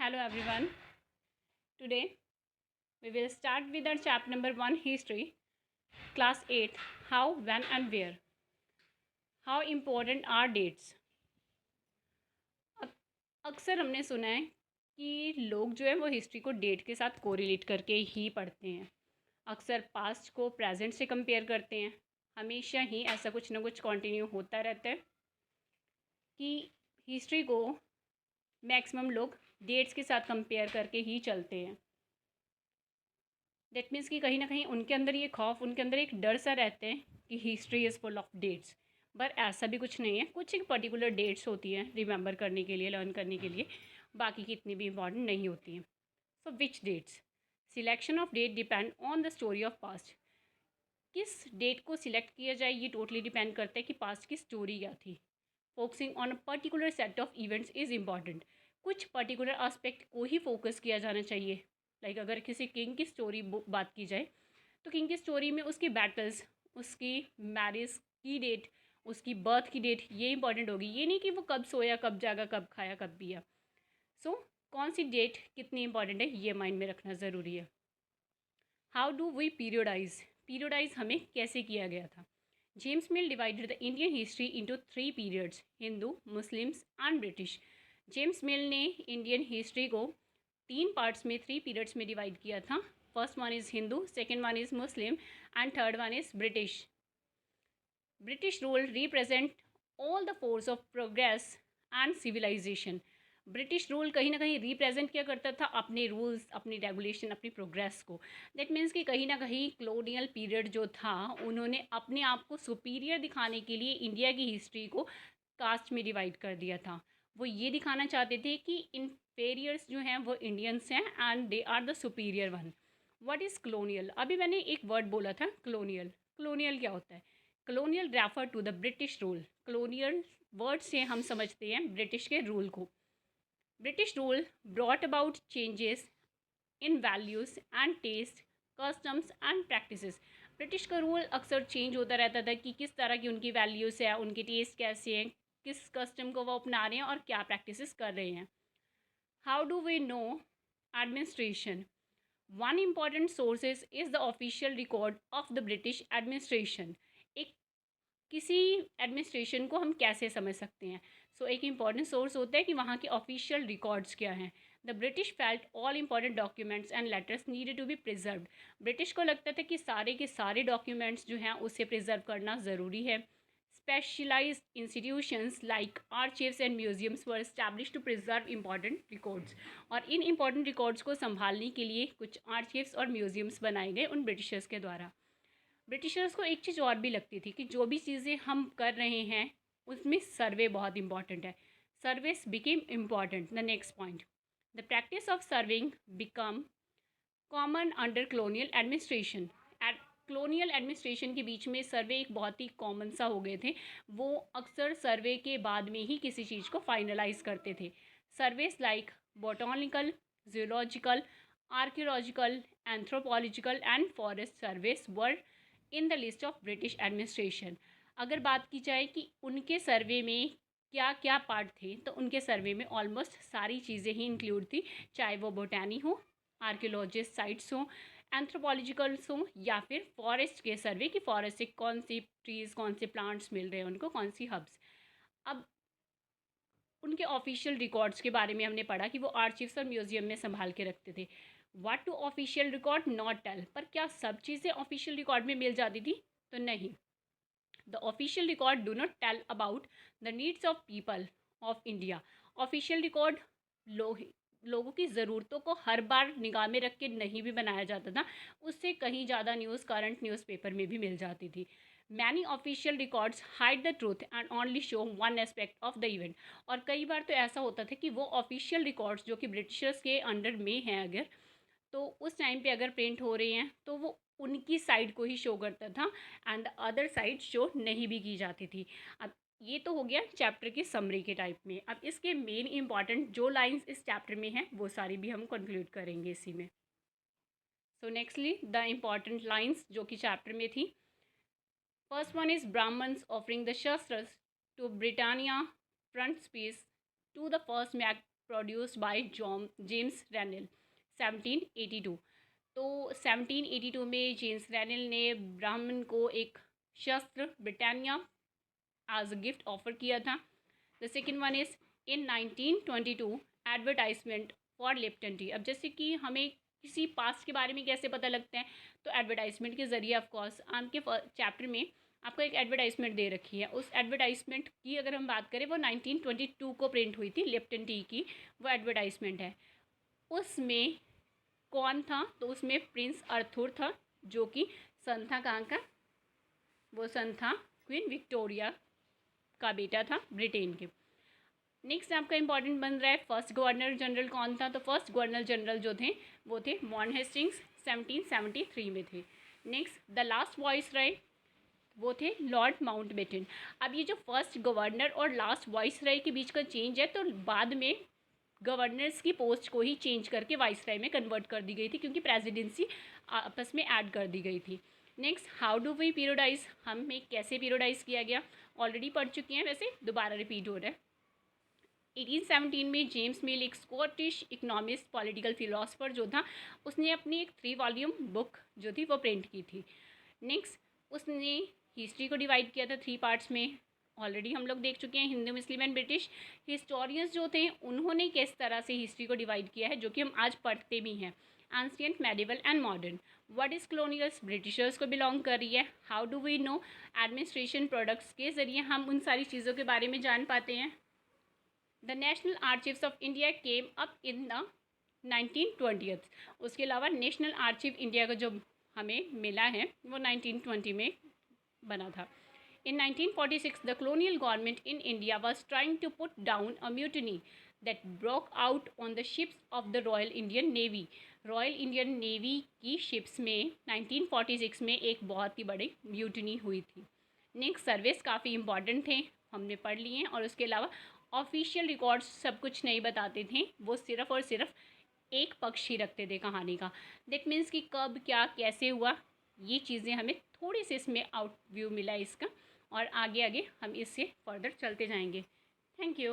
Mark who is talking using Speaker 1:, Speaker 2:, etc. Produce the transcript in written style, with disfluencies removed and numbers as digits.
Speaker 1: Hello everyone. Today we will start with our chapter number 1 history, class 8 how, when and where. How important are dates? अक्सर हमने सुना है कि लोग जो है वो हिस्ट्री को डेट के साथ कोरिलेट करके ही पढ़ते हैं। अक्सर पास्ट को प्रेजेंट से कंपेयर करते हैं। हमेशा ही ऐसा कुछ ना कुछ कंटिन्यू होता रहता है कि हिस्ट्री को मैक्सिमम लोग डेट्स के साथ कंपेयर करके ही चलते हैं। दैट मीन्स कि कहीं ना कहीं उनके अंदर ये खौफ, उनके अंदर एक डर सा रहते हैं कि history is full of dates. पर ऐसा भी कुछ नहीं है। कुछ एक पर्टिकुलर डेट्स होती हैं रिमेंबर करने के लिए, लर्न करने के लिए, बाकी की इतनी भी इंपॉर्टेंट नहीं होती हैं। So which dates? Selection of date depend on the story of past. किस डेट को सिलेक्ट किया जाए ये टोटली डिपेंड करता है कि पास्ट की स्टोरी क्या थी। Focusing on a particular set of events is important. कुछ पर्टिकुलर आस्पेक्ट को ही फोकस किया जाना चाहिए। अगर किसी किंग की स्टोरी बात की जाए तो किंग की स्टोरी में उसकी बैटल्स, उसकी मैरिज की डेट, उसकी बर्थ की डेट ये इंपॉर्टेंट होगी। ये नहीं कि वो कब सोया, कब जागा, कब खाया, कब पिया। सो कौन सी डेट कितनी इंपॉर्टेंट है ये माइंड में रखना ज़रूरी है। How do we periodize? Periodize हमें कैसे किया गया था? James Mill divided the Indian history into 3 periods, Hindu, Muslims and British. James Mill ने इंडियन हिस्ट्री को 3 पार्ट्स में, 3 पीरियड्स में डिवाइड किया था। First one is Hindu, second one is Muslim and third one is British. British rule represent all the force of progress and civilization. British rule कहीं ना कहीं represent क्या करता था? अपने रूल्स, अपनी रेगुलेशन, अपनी प्रोग्रेस को। दैट मीन्स कि कहीं ना कहीं कॉलोनियल पीरियड जो था, उन्होंने अपने आप को सुपीरियर दिखाने के लिए इंडिया की हिस्ट्री को कास्ट में डिवाइड कर दिया था। वो ये दिखाना चाहते थे कि इन्फेरियर्स जो हैं वो इंडियंस हैं and they are the superior one. What is colonial? अभी मैंने एक वर्ड बोला था कॉलोनियल। कॉलोनियल क्या होता है? Colonial refer to the British rule. Colonial word से हम समझते हैं ब्रिटिश के रूल को। British rule brought about changes in values and taste, customs and practices. British का रूल अक्सर चेंज होता रहता था कि किस तरह की उनकी वैल्यूज़ है, उनके टेस्ट कैसे हैं, किस कस्टम को वो अपना रहे हैं और क्या प्रैक्टिसेस कर रहे हैं। How do we know administration? One important sources is the official record of the British administration. एक किसी एडमिनिस्ट्रेशन को हम कैसे समझ सकते हैं? एक इंपॉर्टेंट सोर्स होता है कि वहाँ के ऑफिशियल रिकॉर्ड्स क्या हैं। The British felt all important documents and letters needed to be preserved. British को लगता था कि सारे के सारे डॉक्यूमेंट्स जो हैं उसे प्रिजर्व करना ज़रूरी है। Specialised institutions like archives and museums were establish to preserve important records. और इन इंपॉर्टेंट रिकॉर्ड्स को संभालने के लिए कुछ आर्चिव्स और म्यूजियम्स बनाए गए उन ब्रिटिशर्स के द्वारा। ब्रिटिशर्स को एक चीज़ और भी लगती थी कि जो भी चीज़ें हम कर रहे हैं उसमें सर्वे बहुत इंपॉर्टेंट है। Service became important. The next point, the practice of serving become common under colonial administration. Colonial administration के बीच में सर्वे एक बहुत ही कॉमन सा हो गए थे। वो अक्सर सर्वे के बाद में ही किसी चीज़ को फाइनलाइज करते थे। Surveys like botanical, zoological, archaeological, anthropological and forest surveys were in the list of British administration. अगर बात की जाए कि उनके सर्वे में क्या क्या पार्ट थे, तो उनके सर्वे में ऑलमोस्ट सारी चीज़ें ही इंक्लूड थी, चाहे वो बोटानी हो, आर्कियोलॉजिस्ट साइट्स हों, एंथ्रोपोलॉजिकल्स हों, या फिर फॉरेस्ट के सर्वे की फॉरेस्ट से कौन सी ट्रीज़, कौन से प्लांट्स मिल रहे हैं उनको, कौन सी हब्स। अब उनके ऑफिशियल रिकॉर्ड्स के बारे में हमने पढ़ा कि वो आर्चिव्स और म्यूजियम में संभाल के रखते थे। What to official record not tell? पर क्या सब चीज़ें ऑफिशियल रिकॉर्ड में मिल जाती थी? तो नहीं। The official record do not tell about the needs of people of India. Official record लोगों की ज़रूरतों को हर बार निगाह में रख के नहीं भी बनाया जाता था। उससे कहीं ज़्यादा न्यूज़ करंट न्यूज़पेपर में भी मिल जाती थी। Many official records hide the truth and only show one aspect of the event. और कई बार तो ऐसा होता था कि वो ऑफिशियल रिकॉर्ड्स जो कि ब्रिटिशर्स के अंडर में हैं, अगर तो उस टाइम पे अगर प्रिंट हो रहे हैं तो वो उनकी साइड को ही शो करता था and the other side show नहीं भी की जाती थी। अब ये तो हो गया चैप्टर की समरी के टाइप में। अब इसके मेन इंपॉर्टेंट जो लाइंस इस चैप्टर में हैं वो सारी भी हम कंक्लूड करेंगे इसी में। So nextly the important lines जो कि चैप्टर में थी। First one is Brahmans offering the shastras to Britannia frontispiece to the first produced by James Rennell 1782। तो 1782 में जेम्स रैनल ने ब्राह्मण को एक शस्त्र Britannia as a gift offer किया था। The second one is in 1922 advertisement for Lipton tea. अब जैसे कि हमें किसी पास्ट के बारे में कैसे पता लगता है, तो एडवर्टाइजमेंट के ज़रिए ऑफकोर्स आपके चैप्टर में आपको एक एडवर्टाइजमेंट दे रखी है। उस एडवर्टाइजमेंट की अगर हम बात करें, वो 1922 को प्रिंट हुई थी, लिप्टन टी की वो एडवर्टाइजमेंट है। उसमें कौन था, तो उसमें प्रिंस अर्थुर था, जो कि सन था कहाँ का, वो सन था क्वीन विक्टोरिया का बेटा था, ब्रिटेन के। नेक्स्ट आपका इंपॉर्टेंट बन रहा है फर्स्ट गवर्नर जनरल कौन था। तो फर्स्ट गवर्नर जनरल जो थे वो थे वॉन हेस्टिंग्स, 1773 में थे। नेक्स्ट द लास्ट वाइसराय वो थे लॉर्ड माउंटबेटन। अब ये जो फर्स्ट गवर्नर और लास्ट वाइसराय के बीच का चेंज है, तो बाद में गवर्नर्स की पोस्ट को ही चेंज करके वाइसराय में कन्वर्ट कर दी गई थी, क्योंकि प्रेसिडेंसी आपस में ऐड कर दी गई थी। नेक्स्ट हाउ डू वी पीरियडाइज, हमें कैसे पीरियडाइज किया गया, ऑलरेडी पढ़ चुके हैं, वैसे दोबारा रिपीट हो रहा है। 1817 में जेम्स मिल एक स्कॉटिश इकोनॉमिस्ट पॉलिटिकल फिलोसफर जो था, उसने अपनी एक 3 वॉल्यूम बुक जो थी वो प्रिंट की थी। नेक्स्ट उसने हिस्ट्री को डिवाइड किया था 3 पार्ट्स में, ऑलरेडी हम लोग देख चुके हैं। Hindu, Muslim and British historians जो थे उन्होंने किस तरह से हिस्ट्री को डिवाइड किया है, जो कि हम आज पढ़ते भी हैं। Ancient, medieval and modern. What is colonials, Britishers को बिलोंग कर रही है। How do we know, administration products के ज़रिए हम उन सारी चीज़ों के बारे में जान पाते हैं। The National Archives of India came up in the 1920th। उसके अलावा नेशनल आर्चिव इंडिया का जो हमें मिला है वो 1920 में बना था। In 1946, the colonial government in India was trying to put down a mutiny that broke out on the ships of the Royal Indian Navy. Royal Indian Navy की ships में 1946 में एक बहुत ही बड़ी म्यूटनी हुई थी। नेक्स्ट सर्विस काफ़ी important थे, हमने पढ़ लिए हैं। और उसके अलावा ऑफिशियल रिकॉर्ड्स सब कुछ नहीं बताते थे, वो सिर्फ़ और सिर्फ एक पक्ष ही रखते थे कहानी का। दैट मीन्स कि कब क्या कैसे हुआ, ये चीज़ें हमें थोड़ी सी इसमें आउट व्यू मिला इसका, और आगे आगे हम इससे फर्दर चलते जाएंगे। Thank you.